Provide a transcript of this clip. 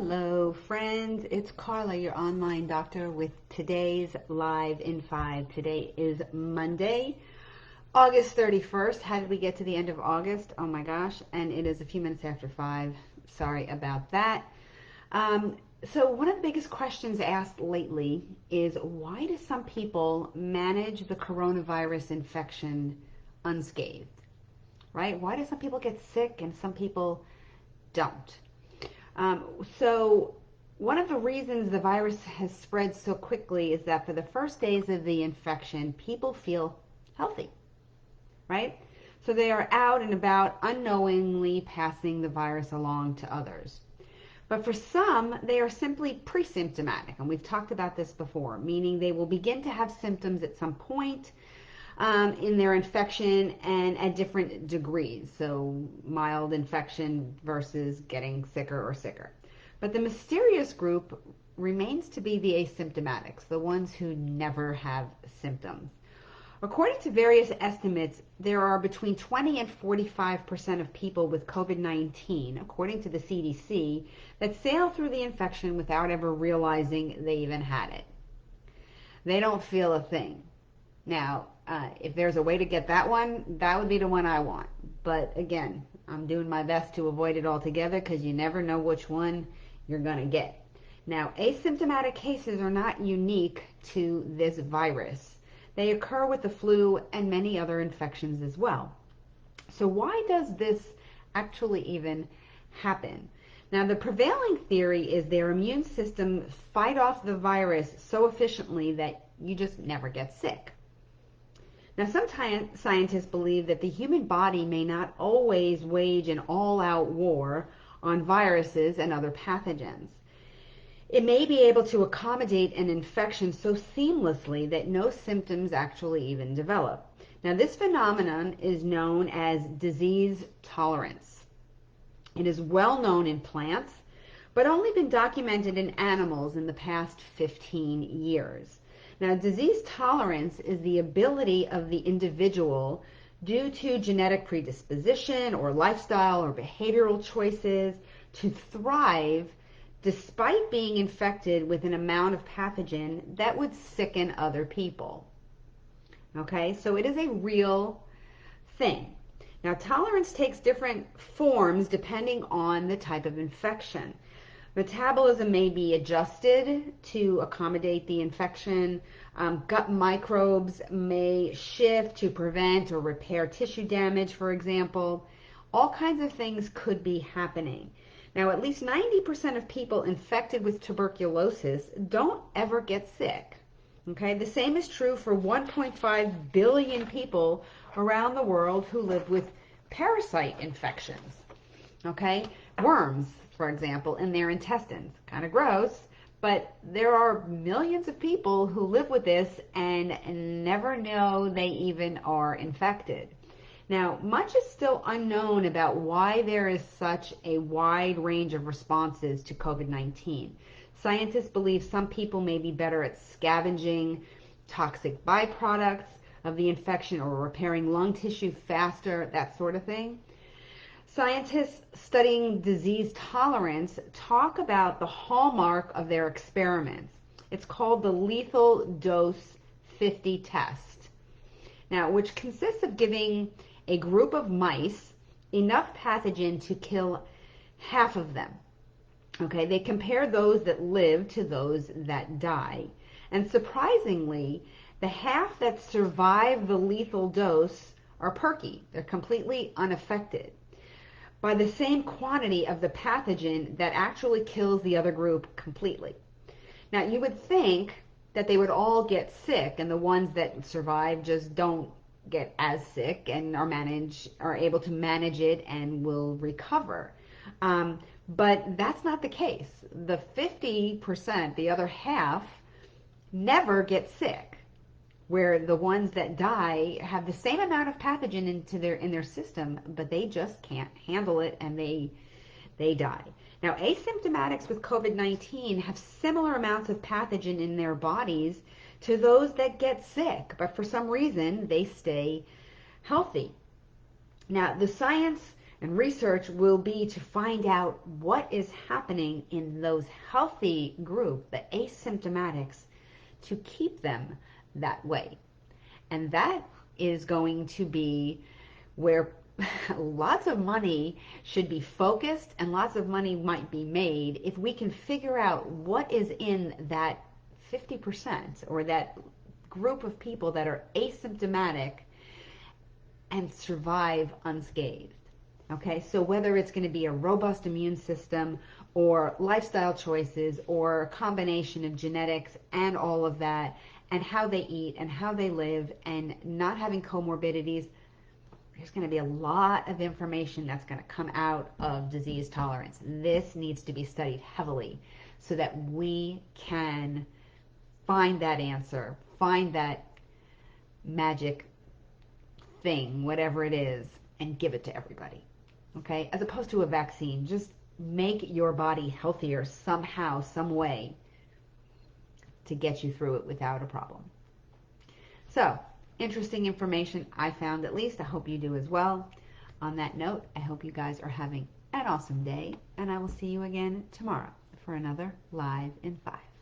Hello, friends. It's Carla, your online doctor, with today's Live in 5. Today is Monday, August 31st. How did we get to the end of August? Oh my gosh. And it is a few minutes after 5. Sorry about that. So one of the biggest questions asked lately is, why do some people manage the coronavirus infection unscathed? Right? Why do some people get sick and some people don't? So one of the reasons the virus has spread so quickly is that for the first days of the infection, people feel healthy, right? So they are out and about unknowingly passing the virus along to others. But for some, they are simply pre-symptomatic, and we've talked about this before, meaning they will begin to have symptoms at some point in their infection and at different degrees. So mild infection versus getting sicker or sicker. But the mysterious group remains to be the asymptomatics, the ones who never have symptoms. According to various estimates, there are between 20 and 45% of people with COVID-19, according to the CDC, that sail through the infection without ever realizing they even had it. They don't feel a thing. Now, if there's a way to get that one, that would be the one I want. But again, I'm doing my best to avoid it altogether because you never know which one you're going to get. Now, asymptomatic cases are not unique to this virus. They occur with the flu and many other infections as well. So why does this actually even happen? Now, the prevailing theory is their immune system fight off the virus so efficiently that you just never get sick. Now, some scientists believe that the human body may not always wage an all-out war on viruses and other pathogens. It may be able to accommodate an infection so seamlessly that no symptoms actually even develop. Now, this phenomenon is known as disease tolerance. It is well known in plants, but only been documented in animals in the past 15 years. Now, disease tolerance is the ability of the individual, due to genetic predisposition or lifestyle or behavioral choices, to thrive despite being infected with an amount of pathogen that would sicken other people. Okay, so it is a real thing. Now, tolerance takes different forms depending on the type of infection. Metabolism may be adjusted to accommodate the infection. Gut microbes may shift to prevent or repair tissue damage, for example. All kinds of things could be happening. Now, at least 90% of people infected with tuberculosis don't ever get sick. Okay, the same is true for 1.5 billion people around the world who live with parasite infections. Okay, worms, for example, in their intestines. Kind of gross, but there are millions of people who live with this and never know they even are infected. Now, much is still unknown about why there is such a wide range of responses to COVID-19. Scientists believe some people may be better at scavenging toxic byproducts of the infection or repairing lung tissue faster, that sort of thing. Scientists studying disease tolerance talk about the hallmark of their experiments. It's called the lethal dose 50 test. Now, which consists of giving a group of mice enough pathogen to kill half of them. Okay, they compare those that live to those that die. And surprisingly, the half that survive the lethal dose are perky. They're completely unaffected by the same quantity of the pathogen that actually kills the other group completely. Now, you would think that they would all get sick, and the ones that survive just don't get as sick and are able to manage it and will recover. But that's not the case. The 50%, the other half, never get sick, where the ones that die have the same amount of pathogen in their system, but they just can't handle it and they die. Now, asymptomatics with COVID-19 have similar amounts of pathogen in their bodies to those that get sick, but for some reason they stay healthy. Now, the science And research will be to find out what is happening in those healthy group, the asymptomatics, to keep them that way. And that is going to be where lots of money should be focused and lots of money might be made if we can figure out what is in that 50% or that group of people that are asymptomatic and survive unscathed. Okay, so whether it's going to be a robust immune system or lifestyle choices or a combination of genetics and all of that, and how they eat and how they live and not having comorbidities, there's going to be a lot of information that's going to come out of disease tolerance. This needs to be studied heavily so that we can find that answer, find that magic thing, whatever it is, and give it to everybody. Okay? As opposed to a vaccine, just make your body healthier somehow, some way to get you through it without a problem. So, interesting information I found, at least. I hope you do as well. On that note, I hope you guys are having an awesome day, and I will see you again tomorrow for another Live in 5.